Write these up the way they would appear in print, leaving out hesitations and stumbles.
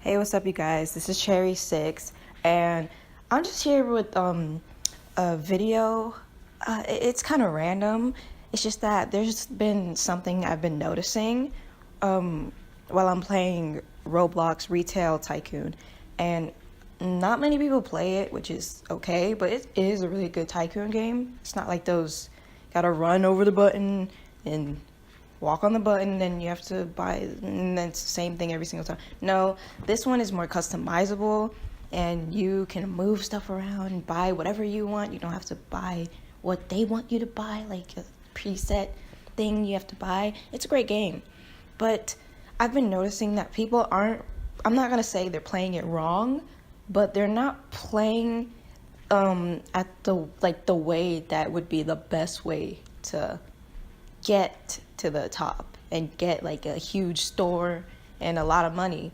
Hey, what's up, you guys? This is Cherry 6, and I'm just here with a video. It's kind of random. It's just that there's been something I've been noticing while I'm playing Roblox Retail Tycoon, and not many people play it, which is okay, but it is a really good tycoon game. It's not like those gotta run over the button and walk on the button, then you have to buy, and then it's the same thing every single time. No, this one is more customizable, and you can move stuff around and buy whatever you want. You don't have to buy what they want you to buy, like a preset thing you have to buy. It's a great game, but I've been noticing that people aren't, I'm not gonna say they're playing it wrong, but they're not playing at the way that would be the best way to get to the top and get like a huge store and a lot of money.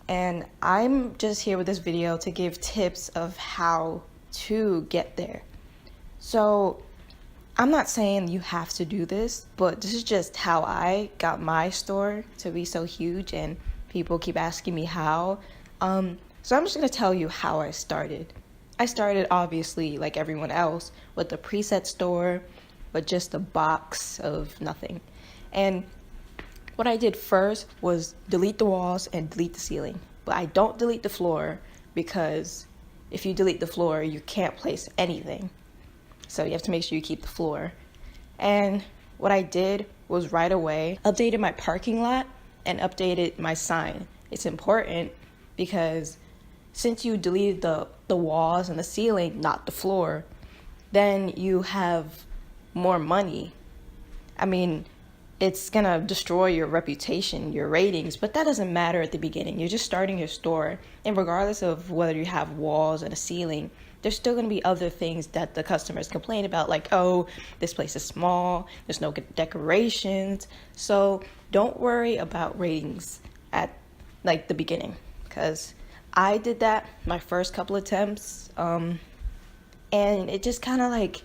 And I'm just here with this video to give tips of how to get there. So I'm not saying you have to do this, but this is just how I got my store to be so huge, and people keep asking me how. So I'm just gonna tell you how I started. I started, obviously, like everyone else, with the preset store, but just a box of nothing. And what I did first was delete the walls and delete the ceiling. But I don't delete the floor, because if you delete the floor, you can't place anything. So you have to make sure you keep the floor. And what I did was right away updated my parking lot and updated my sign. It's important because since you deleted the walls and the ceiling, not the floor, then you have more money. I mean, it's gonna destroy your reputation, your ratings, but that doesn't matter at the beginning. You're just starting your store, and regardless of whether you have walls and a ceiling, there's still gonna be other things that the customers complain about, like, oh, this place is small, there's no decorations. So don't worry about ratings at like the beginning, because I did that my first couple attempts, and it just kind of like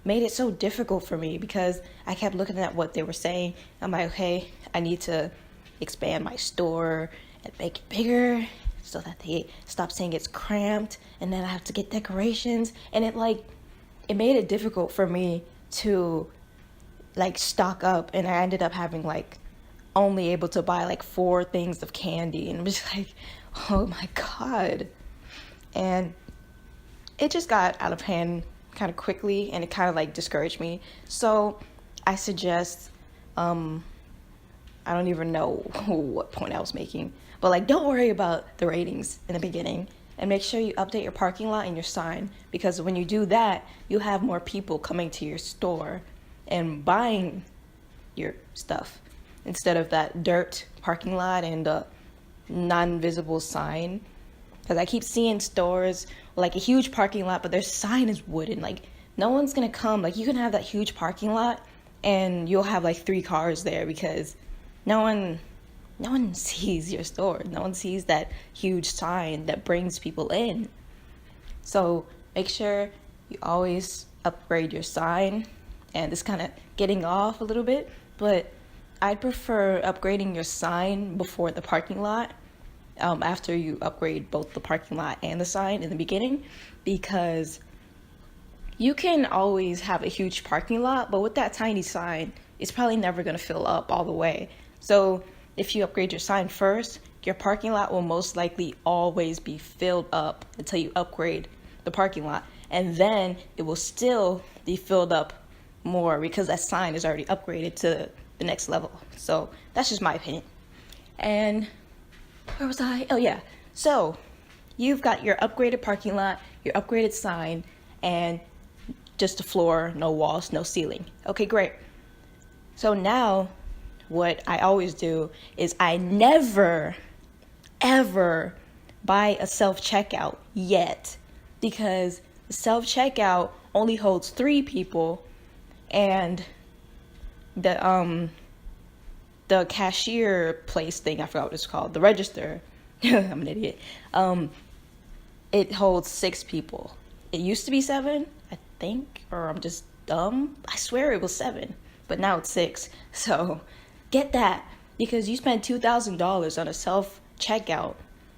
made it so difficult for me, because I kept looking at what they were saying. I'm like, okay, I need to expand my store and make it bigger so that they stop saying it's cramped, and then I have to get decorations, and it made it difficult for me to like stock up, and I ended up having like only able to buy like 4 things of candy, and I'm just like, oh my god. And it just got out of hand kind of quickly, and it kind of like discouraged me. So I suggest, I don't even know what point I was making, but like, don't worry about the ratings in the beginning, and make sure you update your parking lot and your sign, because when you do that, you have more people coming to your store and buying your stuff instead of that dirt parking lot and the non-visible sign. Because I keep seeing stores with like a huge parking lot, but their sign is wooden. Like, no one's gonna come. Like, you can have that huge parking lot and you'll have like 3 cars there, because no one sees your store. No one sees that huge sign that brings people in. So make sure you always upgrade your sign. And it's kind of getting off a little bit, but I'd prefer upgrading your sign before the parking lot, after you upgrade both the parking lot and the sign in the beginning, because you can always have a huge parking lot, but with that tiny sign, it's probably never going to fill up all the way. So if you upgrade your sign first, your parking lot will most likely always be filled up until you upgrade the parking lot, and then it will still be filled up more because that sign is already upgraded to the next level. So that's just my opinion. And where was I? Oh yeah. So you've got your upgraded parking lot, your upgraded sign, and just a floor, no walls, no ceiling. Okay, great. So now what I always do is I never, ever buy a self-checkout yet, because the self-checkout only holds 3 people, and the cashier place thing, I forgot what it's called, the register, I'm an idiot, it holds 6 people. It used to be 7, I think, or I'm just dumb. I swear it was 7, but now it's 6. So get that, because you spend $2,000 on a self-checkout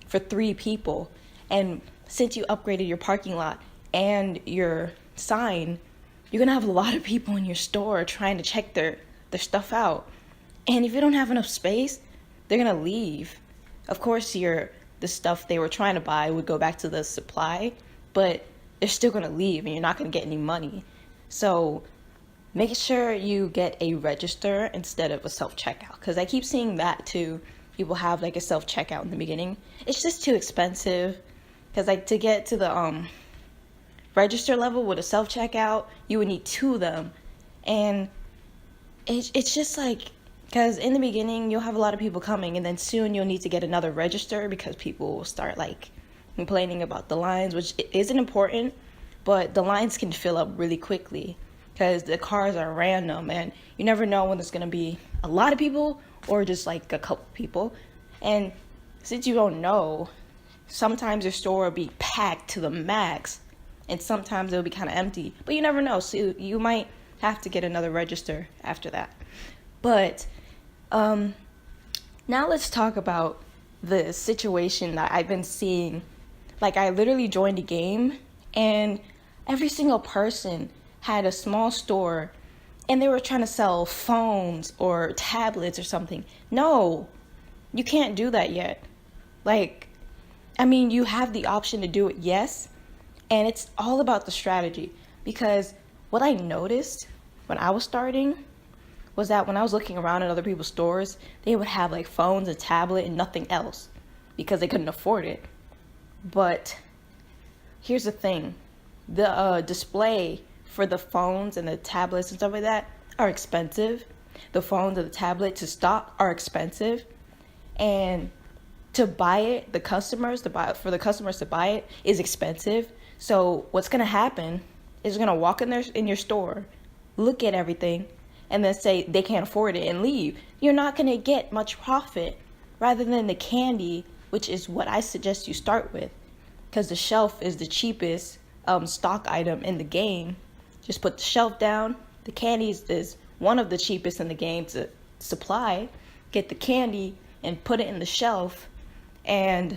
for 3 people. And since you upgraded your parking lot and your sign, you're gonna have a lot of people in your store trying to check their stuff out. And if you don't have enough space, they're gonna leave. Of course, the stuff they were trying to buy would go back to the supply, but they're still gonna leave and you're not gonna get any money. So make sure you get a register instead of a self-checkout, because I keep seeing that too. People have like a self-checkout in the beginning. It's just too expensive, because like to get to the register level with a self-checkout, you would need 2 of them. And it's just like, because in the beginning you'll have a lot of people coming, and then soon you'll need to get another register because people will start like complaining about the lines, which isn't important, but the lines can fill up really quickly because the cars are random and you never know when there's going to be a lot of people or just like a couple people. And since you don't know, sometimes your store will be packed to the max and sometimes it'll be kind of empty, but you never know, so you might have to get another register after that. But now let's talk about the situation that I've been seeing. Like, I literally joined a game and every single person had a small store and they were trying to sell phones or tablets or something. No, you can't do that yet. Like, I mean, you have the option to do it, yes, and it's all about the strategy. Because what I noticed when I was starting was that when I was looking around at other people's stores, they would have like phones, a tablet, and nothing else because they couldn't afford it. But here's the thing. The display for the phones and the tablets and stuff like that are expensive. The phones and the tablet to stock are expensive. And to buy it, for the customers to buy it is expensive. So what's going to happen is you're going to walk in your store, look at everything, and then say they can't afford it and leave. You're not going to get much profit, rather than the candy, which is what I suggest you start with, because the shelf is the cheapest stock item in the game. Just put the shelf down. The candies is one of the cheapest in the game to supply. Get the candy and put it in the shelf, and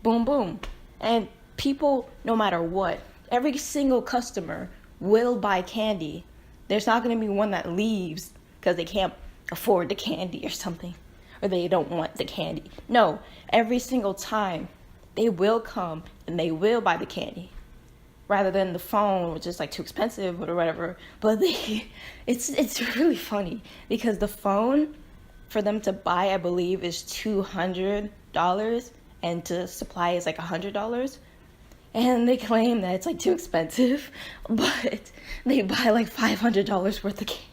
boom, boom. And people, no matter what, every single customer will buy candy. There's not going to be one that leaves because they can't afford the candy or something, or they don't want the candy. No, every single time they will come and they will buy the candy, rather than the phone, which is like too expensive or whatever. But it's really funny because the phone, for them to buy, I believe, is $200, and to supply is like $100. And they claim that it's like too expensive, but they buy like $500 worth of candy.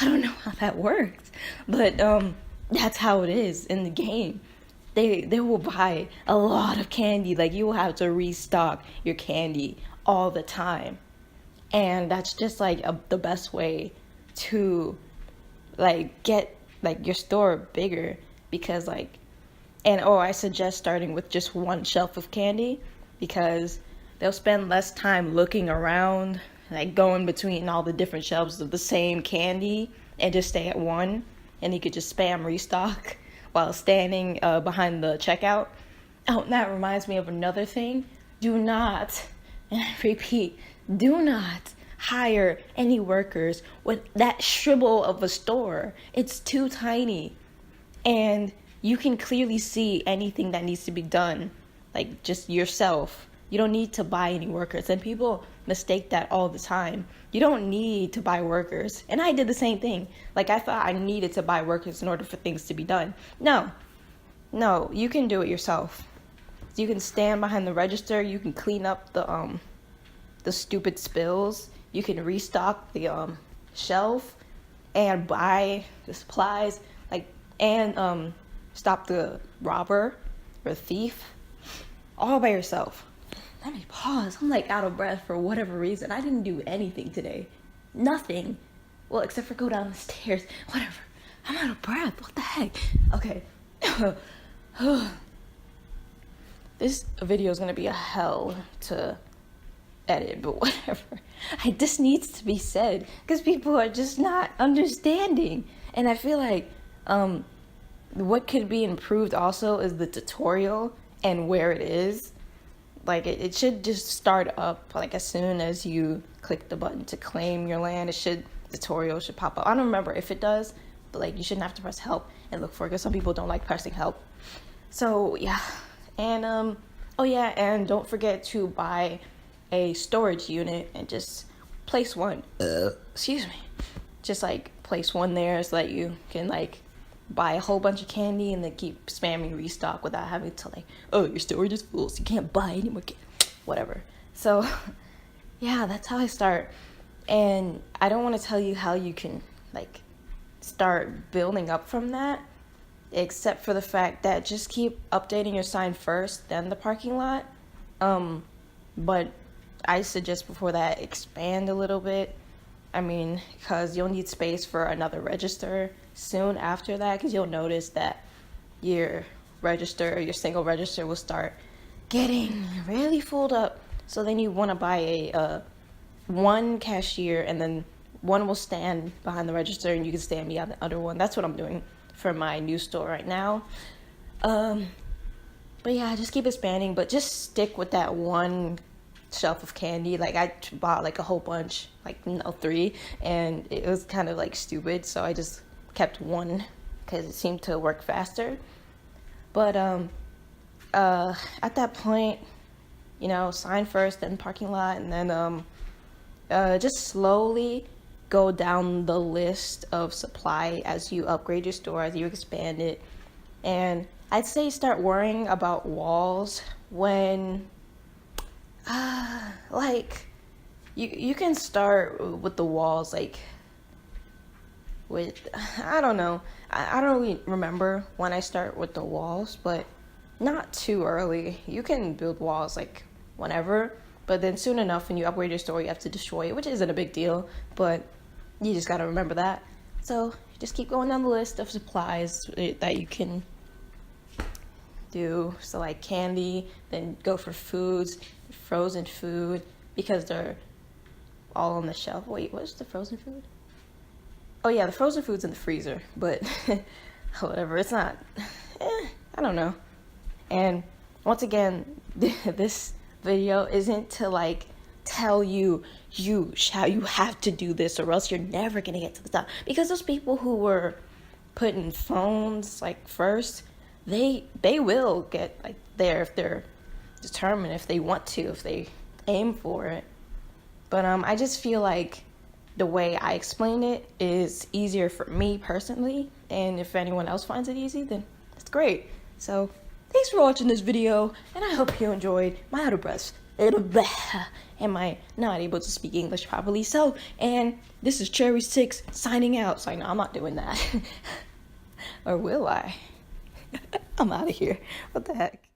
I don't know how that works, but that's how it is in the game. They will buy a lot of candy. Like, you will have to restock your candy all the time, and that's just like the best way to like get like your store bigger. Because I suggest starting with just one shelf of candy, because they'll spend less time looking around, like going between all the different shelves of the same candy, and just stay at one, and you could just spam restock while standing behind the checkout. Oh, and that reminds me of another thing. Do not, and I repeat, do not hire any workers with that shrivel of a store. It's too tiny, and you can clearly see anything that needs to be done, like just yourself. You don't need to buy any workers, and people mistake that all the time. You don't need to buy workers, and I did the same thing. Like, I thought I needed to buy workers in order for things to be done. No, you can do it yourself. You can stand behind the register. You can clean up the stupid spills. You can restock the shelf and buy the supplies, and stop the robber or the thief, all by yourself. Let me pause. I'm like out of breath for whatever reason. I didn't do anything today. Nothing. Well, except for go down the stairs. Whatever. I'm out of breath. What the heck? Okay. This video is going to be a hell to edit, but whatever. This needs to be said because people are just not understanding. And I feel like what could be improved also is the tutorial and where it is. Like it should just start up like as soon as you click the button to claim your land. Tutorial should pop up. I don't remember if it does, but like you shouldn't have to press help and look for it because some people don't like pressing help. So yeah, and oh yeah, and don't forget to buy a storage unit and just place one. Excuse me. Just like place one there so that you can like buy a whole bunch of candy and then keep spamming restock without having to like, oh, your storage is full, so you can't buy any more whatever. So yeah, that's how I start. And I don't want to tell you how you can like start building up from that, except for the fact that just keep updating your sign first, then the parking lot. But I suggest before that expand a little bit. I mean, because you'll need space for another register soon after that, because you'll notice that your single register will start getting really filled up. So then you want to buy a one cashier, and then one will stand behind the register and you can stand behind the other one. That's what I'm doing for my new store right now. But yeah, just keep expanding, but just stick with that one shelf of candy. Like I bought like a whole bunch, like 3, and it was kind of like stupid, so I just kept one because it seemed to work faster. But at that point, sign first, then parking lot, and then just slowly go down the list of supply as you upgrade your store, as you expand it. And I'd say start worrying about walls when like you can start with the walls like with, I don't know, I don't really remember when I start with the walls, but not too early. You can build walls like whenever, but then soon enough when you upgrade your store you have to destroy it, which isn't a big deal, but you just gotta remember that. So just keep going down the list of supplies that you can do. So like candy, then go for foods, frozen food, because they're all on the shelf. Wait, what's the frozen food? Oh yeah, the frozen food's in the freezer, but whatever, it's not, I don't know. And once again, this video isn't to like tell you have to do this or else you're never gonna get to the top, because those people who were putting phones like first, they will get like there if they're determined, if they want to, if they aim for it. But I just feel like the way I explain it is easier for me personally, and if anyone else finds it easy, then that's great. So thanks for watching this video, and I hope you enjoyed my out of breath. Am I not able to speak English properly? So, and this is Cherry 6 signing out. So no, I'm not doing that. Or will I? I'm out of here. What the heck?